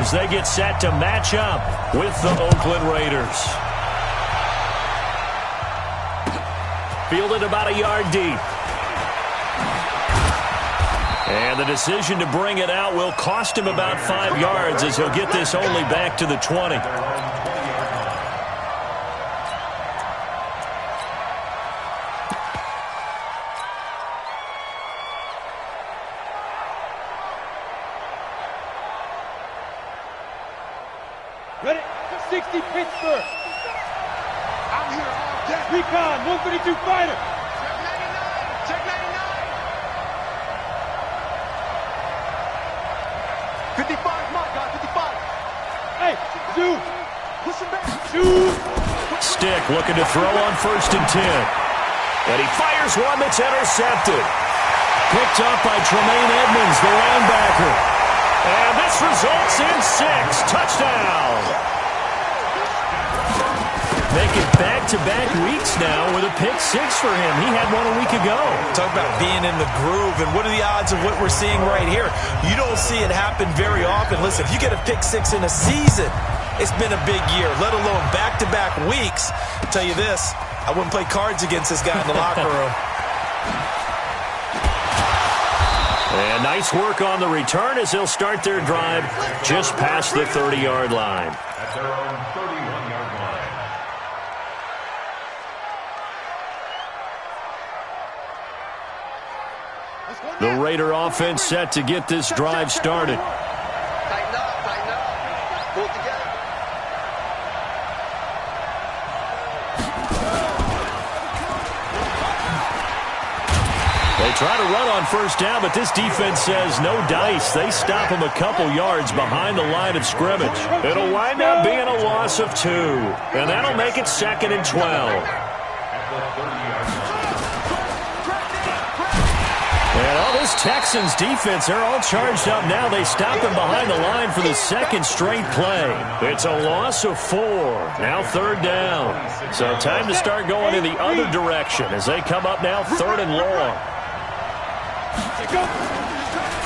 as they get set to match up with the Oakland Raiders. Fielded about a yard deep. And the decision to bring it out will cost him about 5 yards as he'll get this only back to the 20. Ready? 60 Pittsburgh. I'm here all day. Recon, 132 fighter. Check 99. 55, my God, 55. Hey, shoot. Push him back. Shoot. Stick looking to throw on 1st and 10. And he fires one that's intercepted. Picked up by Tremaine Edmonds, the linebacker. And this results in 6. Touchdown. Making back-to-back weeks now with a pick 6 for him. He had one a week ago. Talk about being in the groove, and what are the odds of what we're seeing right here? You don't see it happen very often. Listen, if you get a pick 6 in a season, it's been a big year, let alone back-to-back weeks. I'll tell you this, I wouldn't play cards against this guy in the locker room. And nice work on the return as they'll start their drive just past the 30-yard line. At their own 31-yard line. The Raider offense set to get this drive started. Tighten up. Pull it together. They try to run on 1st down, but this defense says no dice. They stop them a couple yards behind the line of scrimmage. It'll wind up being a loss of 2, and that'll make it 2nd and 12. And all this Texans defense, they're all charged up now. They stop him behind the line for the 2nd straight play. It's a loss of 4. Now 3rd down. So time to start going in the other direction as they come up now 3rd and long.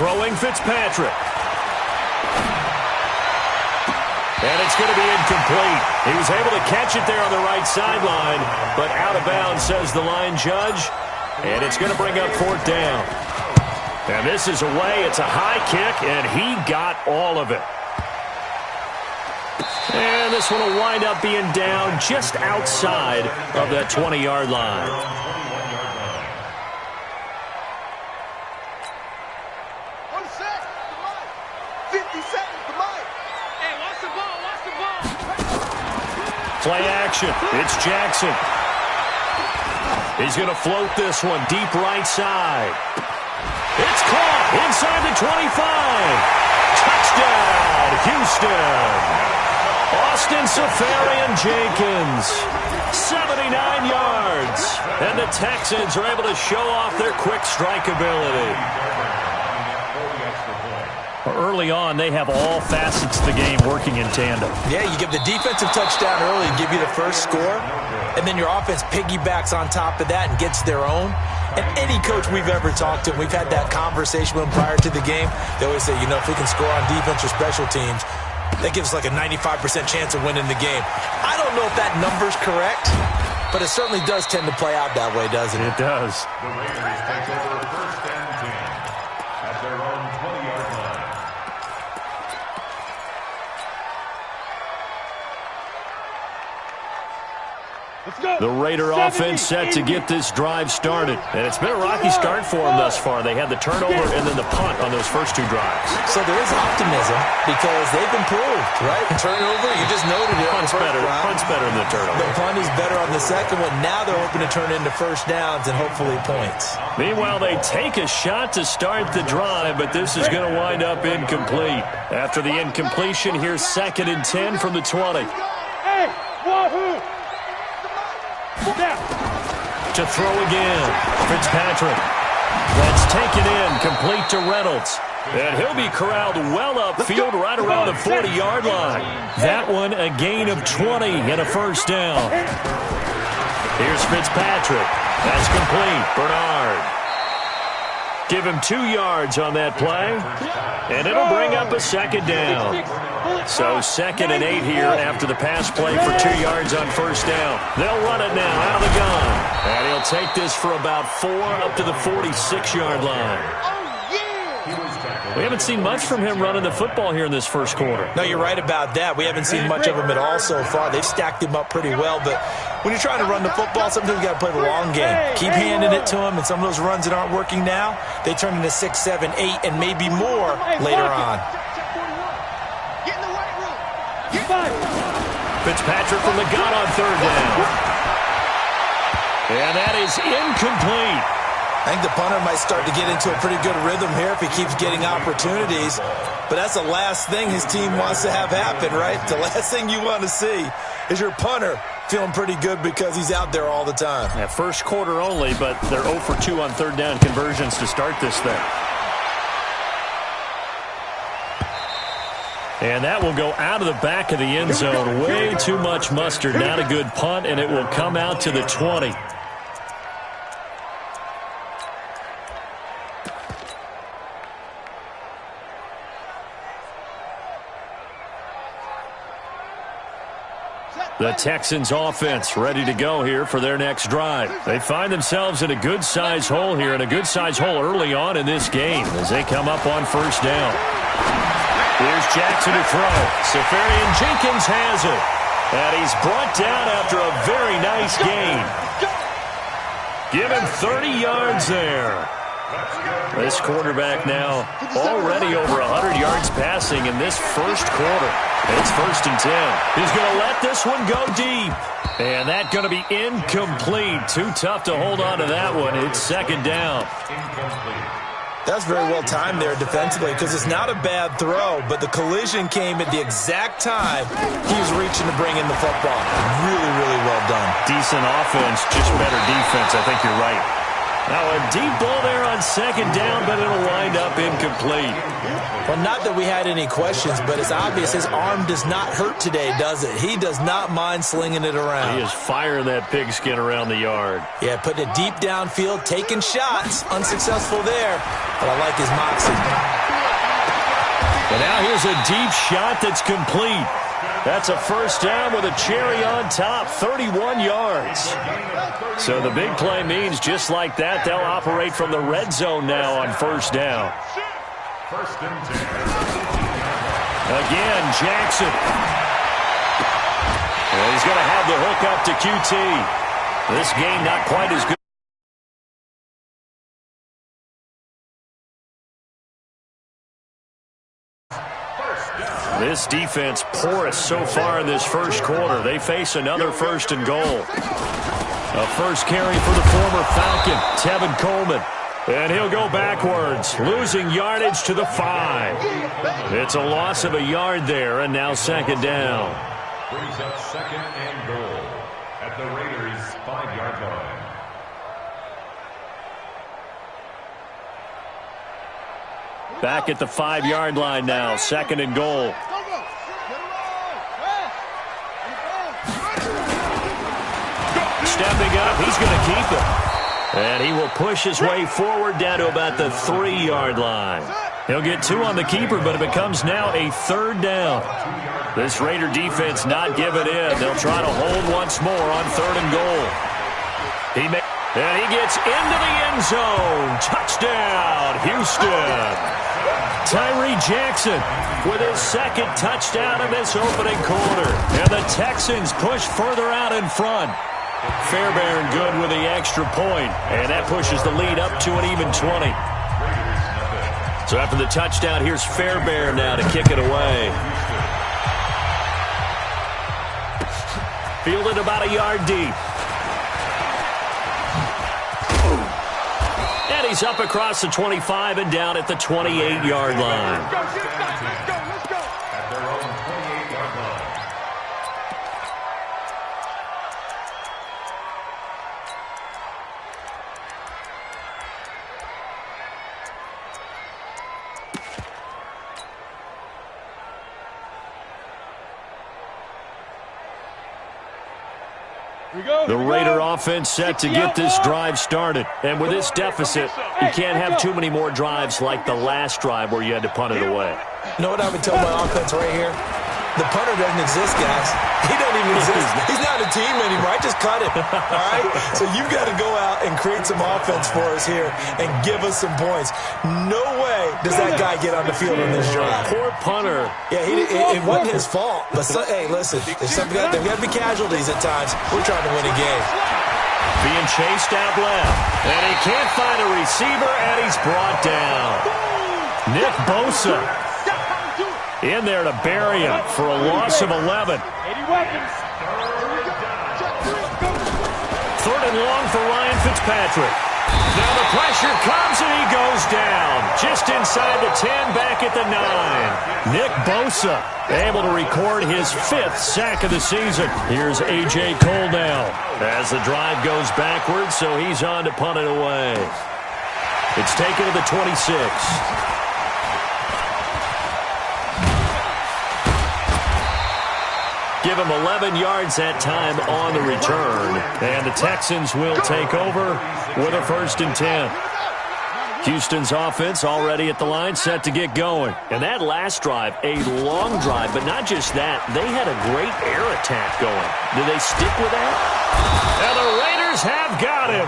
Throwing Fitzpatrick. And it's going to be incomplete. He was able to catch it there on the right sideline, but out of bounds, says the line judge. And it's going to bring up 4th down. And this is away. It's a high kick, and he got all of it. And this one will wind up being down just outside of that 20-yard line. 1 sec. 50 seconds. Come on. Hey, watch the ball. Play action. It's Jackson. He's going to float this one deep right side. It's caught inside the 25. Touchdown, Houston. Austin Safarian-Jenkins, 79 yards. And the Texans are able to show off their quick strike ability. Early on, they have all facets of the game working in tandem. Yeah, you give the defensive touchdown early and give you the first score, and then your offense piggybacks on top of that and gets their own. And any coach we've ever talked to, we've had that conversation with them prior to the game, they always say, you know, if we can score on defense or special teams, that gives us like a 95% chance of winning the game. I don't know if that number's correct, but it certainly does tend to play out that way, doesn't it? It does. The Raiders take over 1st and 10 at their own 20-yard line. The Raider offense set to get this drive started. And it's been a rocky start for them thus far. They had the turnover and then the punt on those first 2 drives. So there is optimism because they've improved, right? Turnover, you just noted it. Punt's better than the turnover. The punt is better on the second one. Now they're hoping to turn into 1st downs and hopefully points. Meanwhile, they take a shot to start the drive, but this is going to wind up incomplete. After the incompletion, here's 2nd and 10 from the 20. Hey, wahoo! To throw again, Fitzpatrick. That's taken in, complete to Reynolds. And he'll be corralled well upfield right around the 40-yard line. That one a gain of 20 and a 1st down. Here's Fitzpatrick. That's complete. Bernard. Give him 2 yards on that play, and it'll bring up a second down. So 2nd and 8 here after the pass play for 2 yards on first down. They'll run it now out of the gun, and he'll take this for about 4 up to the 46-yard line. We haven't seen much from him running the football here in this first quarter. No, you're right about that. We haven't seen much of him at all so far. They've stacked him up pretty well, but when you're trying to run the football, sometimes you got to play the long game. Keep handing it to him, and some of those runs that aren't working now, they turn into 6, 7, 8, and maybe more later on. Fitzpatrick from the gun on 3rd down. And that is incomplete. I think the punter might start to get into a pretty good rhythm here if he keeps getting opportunities. But that's the last thing his team wants to have happen, right? The last thing you want to see is your punter feeling pretty good because he's out there all the time. Yeah, first quarter only, but they're 0 for 2 on 3rd down conversions to start this thing. And that will go out of the back of the end zone. Way too much mustard. Not a good punt, and it will come out to the 20. The Texans offense ready to go here for their next drive. They find themselves in a good-sized hole here, and a good-sized hole early on in this game as they come up on first down. Here's Jackson to throw. Safarian Jenkins has it. And he's brought down after a very nice gain. Give him 30 yards there. This quarterback now already over 100 yards passing in this first quarter. It's 1st and 10. He's going to let this one go deep. And that's going to be incomplete. Too tough to hold on to that one. It's 2nd down. That's very well timed there defensively because it's not a bad throw, but the collision came at the exact time he was reaching to bring in the football. Really, really well done. Decent offense, just better defense. I think you're right. Now a deep ball there on 2nd down, but it'll wind up incomplete. Well, not that we had any questions, but it's obvious his arm does not hurt today, does it? He does not mind slinging it around. He is firing that pigskin around the yard. Yeah, putting it deep downfield, taking shots. Unsuccessful there, but I like his moxie. And now here's a deep shot that's complete. That's a first down with a cherry on top, 31 yards. So the big play means just like that, they'll operate from the red zone now on first down. 1st and 10. Again, Jackson. And he's going to have the hook up to QT. This game not quite as good. This defense porous so far in this first quarter. They face another 1st and goal. A first carry for the former Falcon, Tevin Coleman. And he'll go backwards, losing yardage to the 5. It's a loss of a yard there, and now 2nd down. Brings up 2nd and goal at the Raiders' 5-yard line. Back at the 5-yard line now, 2nd and goal. Stepping up, he's going to keep it. And he will push his way forward down to about the 3-yard line. He'll get 2 on the keeper, but it becomes now a 3rd down. This Raider defense not giving in. They'll try to hold once more on 3rd and goal. And he gets into the end zone. Touchdown, Houston. Tyree Jackson with his 2nd touchdown in this opening quarter. And the Texans push further out in front. Fairbairn good with the extra point, and that pushes the lead up to an even 20. So after the touchdown, here's Fairbairn now to kick it away. Fielded about a yard deep. And he's up across the 25 and down at the 28-yard line. At their own 28-yard line. The Raider offense set to get this drive started. And with this deficit, you can't have too many more drives like the last drive where you had to punt it away. You know what I would tell my offense right here? The punter doesn't exist, guys. He doesn't even exist. He's not a team anymore. I just cut him, all right? So you've got to go out and create some offense for us here and give us some points. No way does that guy get on the field on this drive. Poor punter. Yeah, it wasn't his fault. But, hey, listen, there's got to be casualties at times. We're trying to win a game. Being chased out left. And he can't find a receiver, and he's brought down. Nick Bosa in there to bury him for a loss of 11. 80 weapons. Third and long for Ryan Fitzpatrick. Now the pressure comes, and he goes down. Just inside the 10, back at the 9. Nick Bosa able to record his 5th sack of the season. Here's A.J. Cole now as the drive goes backwards, so he's on to punt it away. It's taken to the 26. Give him 11 yards that time on the return. And the Texans will take over with a 1st and 10. Houston's offense already at the line, set to get going. And that last drive, a long drive, but not just that. They had a great air attack going. Do they stick with that? And the Raiders have got him.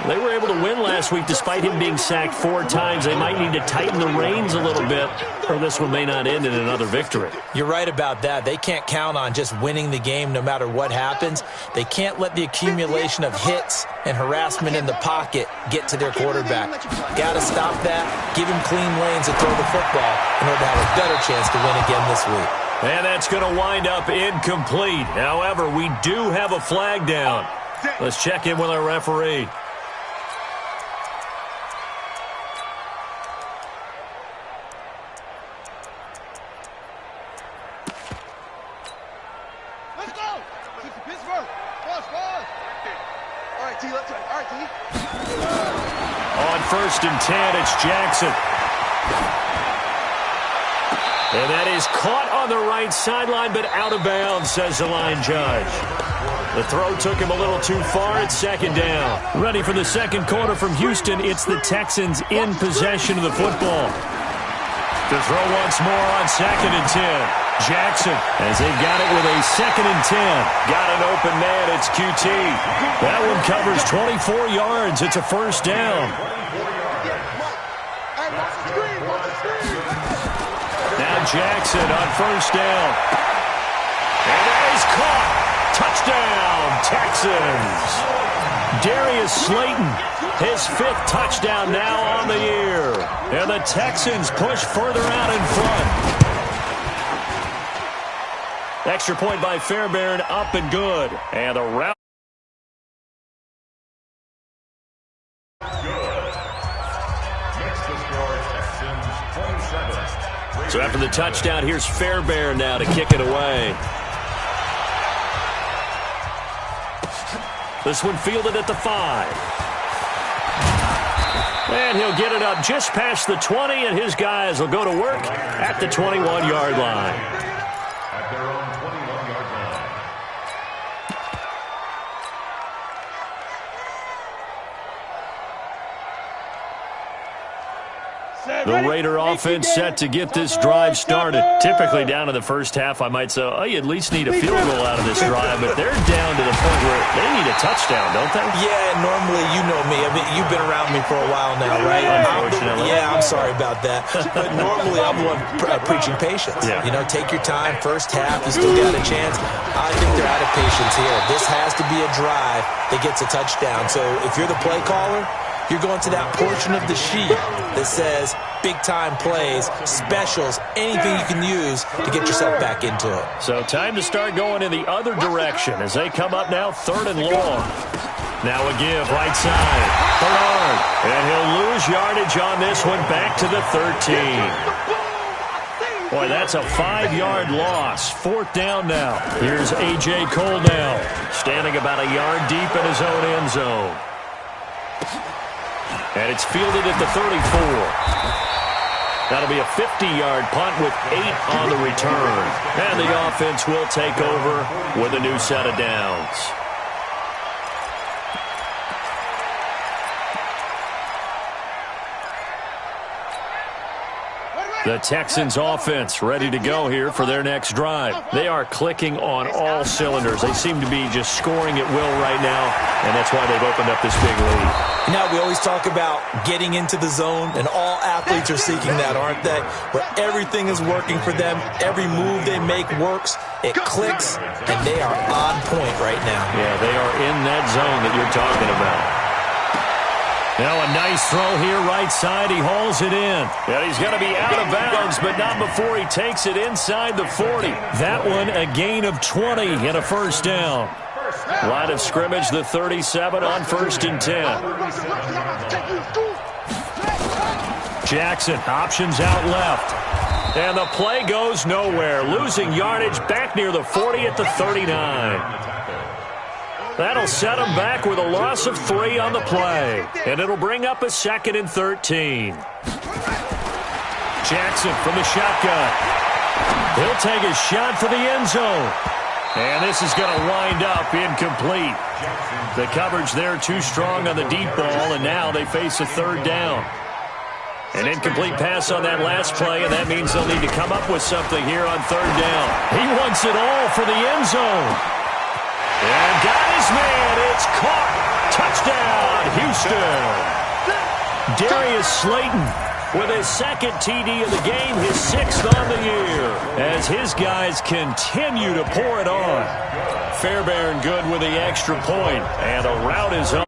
They were able to win last week despite him being sacked 4 times. They might need to tighten the reins a little bit, or this one may not end in another victory. You're right about that. They can't count on just winning the game no matter what happens. They can't let the accumulation of hits and harassment in the pocket get to their quarterback. Got to stop that, give him clean lanes to throw the football in order to have a better chance to win again this week. And that's going to wind up incomplete. However, we do have a flag down. Let's check in with our referee. On 1st and 10, it's Jackson. And that is caught on the right sideline, but out of bounds, says the line judge. The throw took him a little too far. It's 2nd down. Ready for the 2nd quarter from Houston. It's the Texans in possession of the football. To throw once more on 2nd and 10. Jackson, as they've got it with a 2nd and 10. Got an open man. It's QT. That one covers 24 yards. It's a 1st down. Now Jackson on 1st down. And that is caught. Touchdown, Texans. Darius Slayton, his 5th touchdown now on the year. And the Texans push further out in front. Extra point by Fairbairn, up and good. And the route. So after the touchdown, here's Fairbairn now to kick it away. This one fielded at the 5. And he'll get it up just past the 20, and his guys will go to work at the 21-yard line. At their own 21-yard line. The Raider offense set to get this drive started. Typically down in the first half, I might say, oh, you at least need a field goal out of this drive, but they're down to the point where they need a touchdown, don't they? Yeah, normally, you know me. I mean, you've been around me for a while now, right? Unfortunately. I'm sorry about that. But normally, I'm the one preaching patience. Yeah. You know, take your time. First half, you still got a chance. I think they're out of patience here. This has to be a drive that gets a touchdown. So if you're the play caller, you're going to that portion of the sheet that says big-time plays, specials, anything you can use to get yourself back into it. So time to start going in the other direction as they come up now 3rd and long. Now a give right side. Bernard. And he'll lose yardage on this one back to the 13. Boy, that's a 5-yard loss. 4th down now. Here's A.J. Cole now, standing about a yard deep in his own end zone. And it's fielded at the 34. That'll be a 50-yard punt with 8 on the return. And the offense will take over with a new set of downs. The Texans offense ready to go here for their next drive. They are clicking on all cylinders. They seem to be just scoring at will right now, and that's why they've opened up this big lead. Now, we always talk about getting into the zone, and all athletes are seeking that, aren't they? Where everything is working for them. Every move they make works. It clicks, and they are on point right now. Yeah, they are in that zone that you're talking about. Now a nice throw here right side. He hauls it in. And he's going to be out of bounds, but not before he takes it inside the 40. That one a gain of 20 and a first down. Line of scrimmage, the 37 on 1st and 10. Jackson options out left. And the play goes nowhere. Losing yardage back near the 40 at the 39. That'll set him back with a loss of 3 on the play. And it'll bring up a 2nd and 13. Jackson from the shotgun. He'll take a shot for the end zone. And this is going to wind up incomplete. The coverage there too strong on the deep ball, and now they face a 3rd down. An incomplete pass on that last play, and that means they'll need to come up with something here on 3rd down. He wants it all for the end zone. And got his man. It's caught. Touchdown, Houston. Darius Slayton with his 2nd TD of the game, his 6th on the year, as his guys continue to pour it on. Fairbairn good with the extra point, and a route is on.